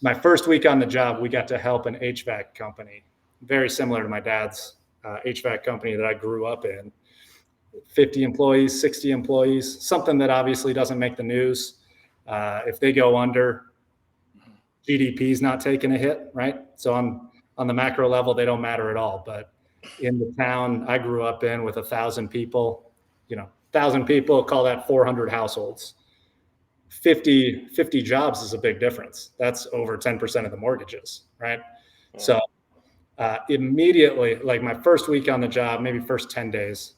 my first week on the job, we got to help an HVAC company, very similar to my dad's HVAC company that I grew up in. 50 employees, 60 employees, something that obviously doesn't make the news. If they go under, GDP is not taking a hit, right? So on the macro level, they don't matter at all. But in the town I grew up in with 1,000 people, 1,000 people, call that 400 households. 50 jobs is a big difference. That's over 10% of the mortgages, right? Yeah. So immediately, like my first week on the job, maybe first 10 days,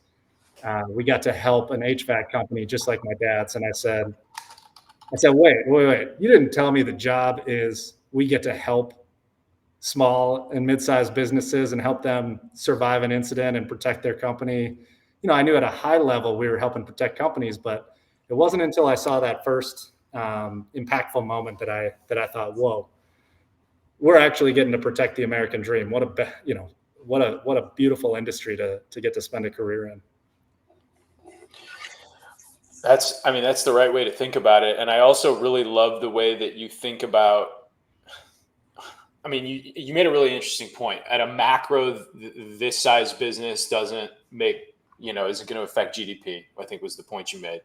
we got to help an HVAC company just like my dad's. And I said, wait, you didn't tell me the job is we get to help small and mid-sized businesses and help them survive an incident and protect their company. I knew at a high level we were helping protect companies, but it wasn't until I saw that first impactful moment that I thought, whoa, we're actually getting to protect the American dream. What a beautiful industry to get to spend a career in. That's the right way to think about it. And I also really love the way that you think about, you made a really interesting point. At a macro, this size business doesn't make, isn't going to affect GDP, I think was the point you made.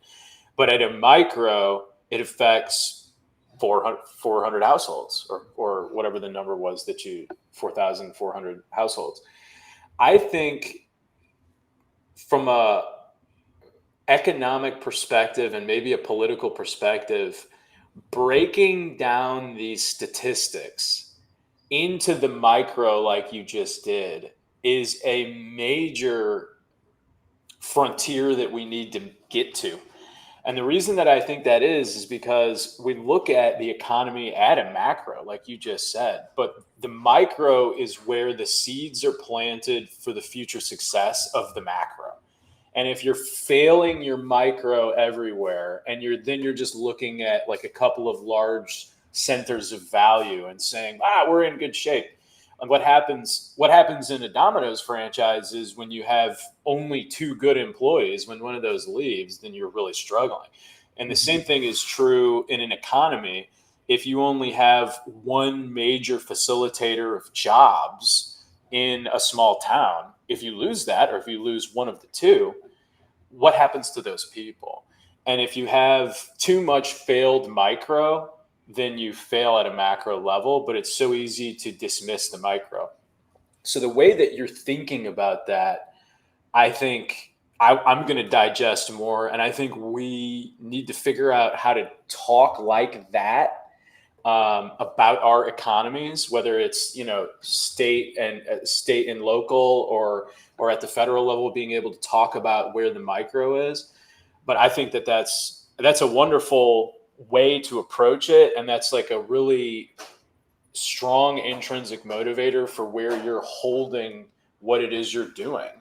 But at a micro, it affects 400 households or whatever the number was 4,400 households. I think from a economic perspective and maybe a political perspective, breaking down these statistics into the micro like you just did is a major frontier that we need to get to. And the reason that I think that is because we look at the economy at a macro, like you just said, but the micro is where the seeds are planted for the future success of the macro. And if you're failing your micro everywhere and you're just looking at like a couple of large centers of value and saying, we're in good shape. And what happens in a Domino's franchise is when you have only 2 good employees, when one of those leaves, then you're really struggling. And the same thing is true in an economy. If you only have one major facilitator of jobs in a small town, if you lose that, or if you lose one of the 2, what happens to those people? And if you have too much failed micro, then you fail at a macro level, but it's so easy to dismiss the micro. So the way that you're thinking about that, I think I'm going to digest more. And I think we need to figure out how to talk like that about our economies, whether it's, state and local or at the federal level, being able to talk about where the micro is. But I think that's a wonderful way to approach it. And that's like a really strong intrinsic motivator for where you're holding what it is you're doing.